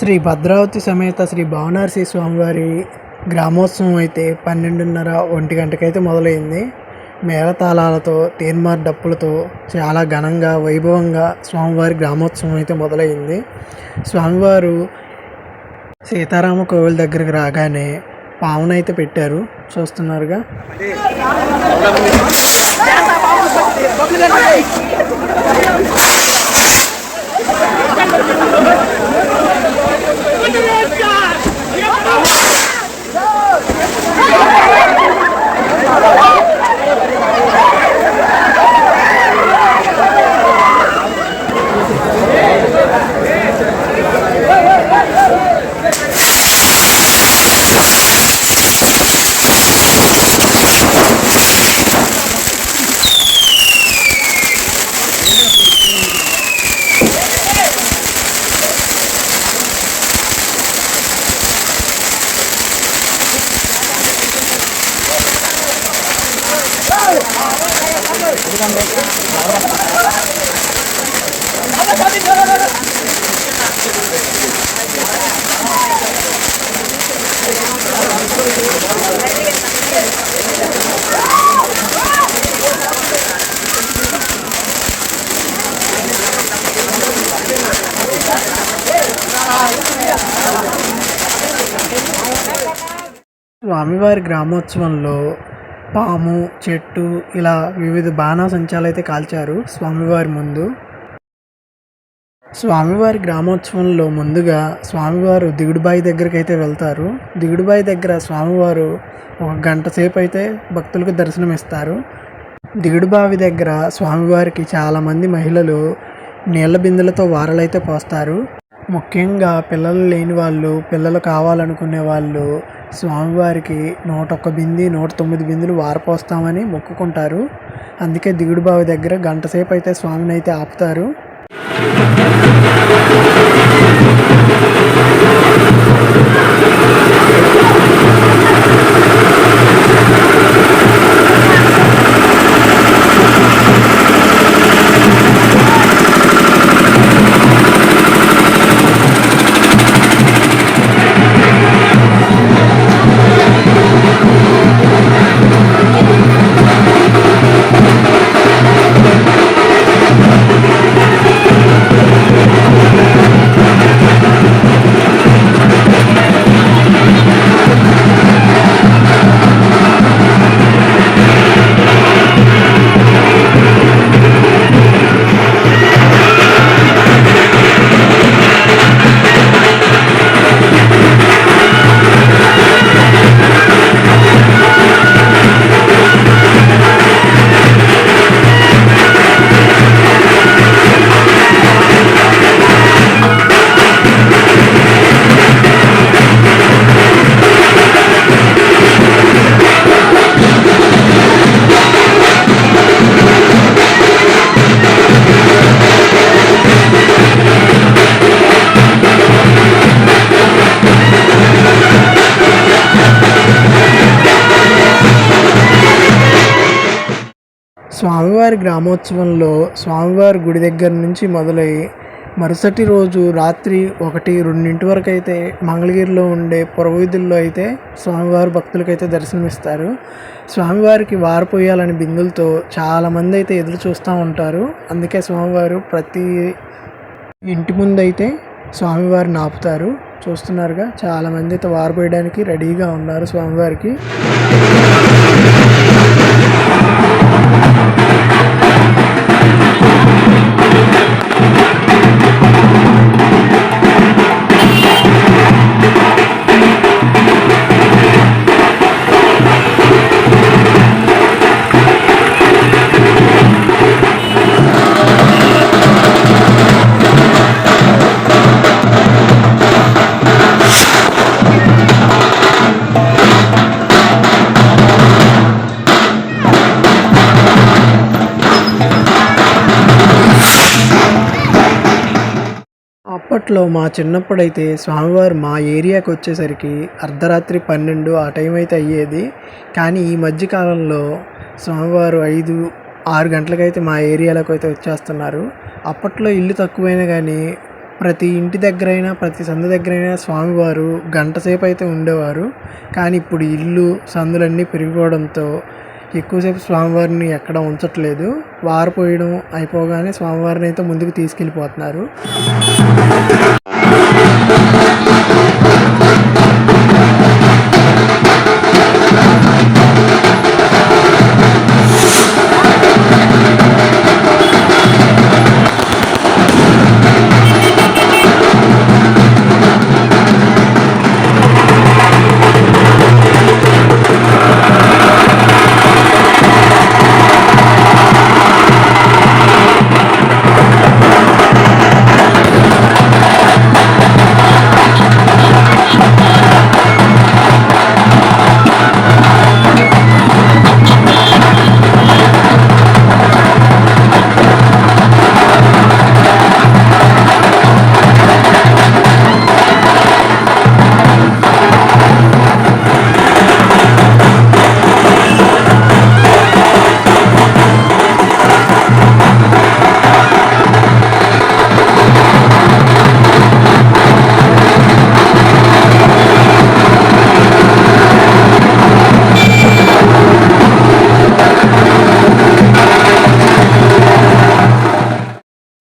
శ్రీ భద్రావతి సమేత శ్రీ భావనర్సి స్వామివారి గ్రామోత్సవం అయితే 12:30 1 గంటకైతే మొదలైంది. మేళతాళాలతో తీన్మార్ డప్పులతో చాలా ఘనంగా వైభవంగా స్వామివారి గ్రామోత్సవం అయితే మొదలైంది. స్వామివారు సీతారామ కోవిల దగ్గరికి రాగానే పావనైతే పెట్టారు, చూస్తున్నారుగా. స్వామివారి గ్రామోత్సవంలో పాము, చెట్టు ఇలా వివిధ బాణాసంచాలు అయితే కాల్చారు స్వామివారి ముందు. స్వామివారి గ్రామోత్సవంలో ముందుగా స్వామివారు దిగుడుబాయి దగ్గరికి అయితే వెళ్తారు. దిగుడుబాయి దగ్గర స్వామివారు 1 గంట సేపు అయితే భక్తులకు దర్శనమిస్తారు. దిగుడుబావి దగ్గర స్వామివారికి చాలామంది మహిళలు నీళ్ళ బిందెలతో వారలైతే పోస్తారు. ముఖ్యంగా పిల్లలు లేని వాళ్ళు, పిల్లలు కావాలనుకునే వాళ్ళు స్వామివారికి 101 బింది 109 బిందులు వారపోస్తామని మొక్కుకుంటారు. అందుకే దిగుడుబావి దగ్గర గంట సేపు అయితే స్వామిని అయితే ఆపుతారు. స్వామివారి గ్రామోత్సవంలో స్వామివారి గుడి దగ్గర నుంచి మొదలై మరుసటి రోజు రాత్రి 1-2 వరకు అయితే మంగళగిరిలో ఉండే పురవీధుల్లో అయితే స్వామివారి భక్తులకైతే దర్శనమిస్తారు. స్వామివారికి వారిపోయాలని బిందులతో చాలామంది అయితే ఎదురు చూస్తూ ఉంటారు. అందుకే స్వామివారు ప్రతి ఇంటి ముందు అయితే స్వామివారిని ఆపుతారు. చూస్తున్నారుగా, చాలామంది అయితే వారిపోయడానికి రెడీగా ఉన్నారు స్వామివారికి. అప్పట్లో మా చిన్నప్పుడైతే స్వామివారు మా ఏరియాకి వచ్చేసరికి అర్ధరాత్రి 12 ఆ టైం అయితే అయ్యేది. కానీ ఈ మధ్యకాలంలో స్వామివారు 5-6 గంటలకైతే మా ఏరియాలోకి అయితే వచ్చేస్తున్నారు. అప్పట్లో ఇల్లు తక్కువైనా కానీ ప్రతి ఇంటి దగ్గరైనా ప్రతి సందు దగ్గరైనా స్వామివారు గంట సేపు అయితే ఉండేవారు. కానీ ఇప్పుడు ఇల్లు సందులన్నీ పెరిగిపోవడంతో ఎక్కువసేపు స్వామివారిని ఎక్కడ ఉంచట్లేదు. వారపోయడం అయిపోగానే స్వామివారిని అయితే ముందుకు తీసుకెళ్ళిపోతున్నారు.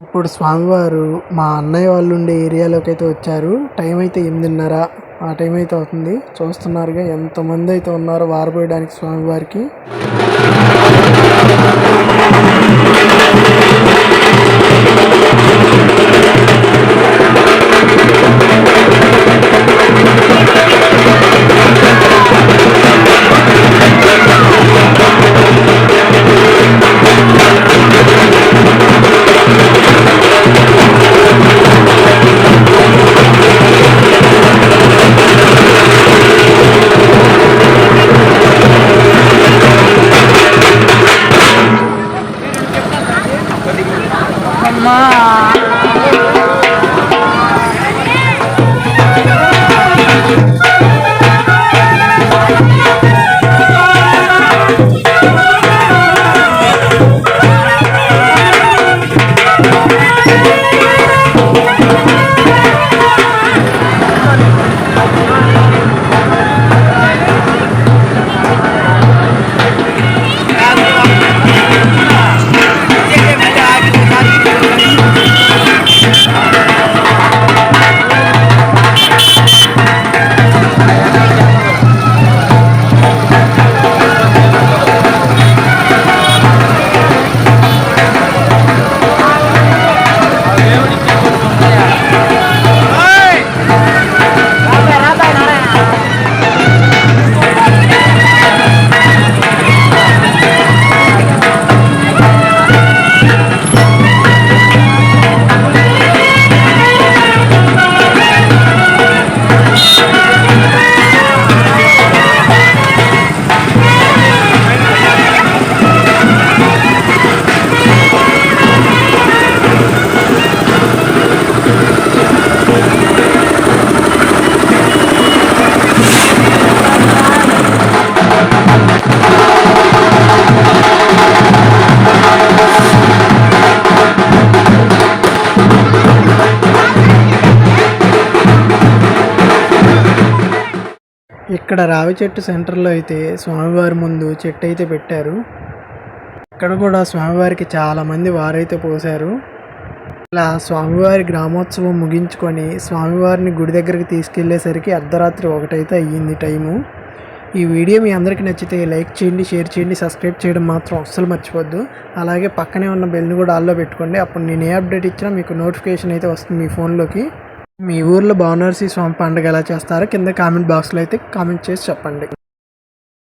ఇప్పుడు స్వామివారు మా అన్నయ్య వాళ్ళు ఉండే ఏరియాలోకి అయితే వచ్చారు. టైం అయితే 8:30 ఆ టైం అయితే అవుతుంది. చూస్తున్నారుగా ఎంతమంది అయితే ఉన్నారో వారపోయడానికి స్వామివారికి. ఇక్కడ రావి చెట్టు సెంటర్లో అయితే స్వామివారి ముందు చెట్టు అయితే పెట్టారు. ఇక్కడ కూడా స్వామివారికి చాలామంది వారైతే పోశారు. ఇలా స్వామివారి గ్రామోత్సవం ముగించుకొని స్వామివారిని గుడి దగ్గరికి తీసుకెళ్లేసరికి అర్ధరాత్రి 1 అయితే అయ్యింది టైము. ఈ వీడియో మీ అందరికీ నచ్చితే లైక్ చేయండి, షేర్ చేయండి, సబ్స్క్రైబ్ చేయడం మాత్రం అస్సలు మర్చిపోద్దు. అలాగే పక్కనే ఉన్న బెల్ని కూడా ఆల్లో పెట్టుకోండి. అప్పుడు నేను ఏ అప్డేట్ ఇచ్చినా మీకు నోటిఫికేషన్ అయితే వస్తుంది మీ ఫోన్లోకి. మీ ఊర్లో భవనర్సి స్వామి పండుగ ఎలా చేస్తారో కింద కామెంట్ బాక్స్లో అయితే కామెంట్ చేసి చెప్పండి.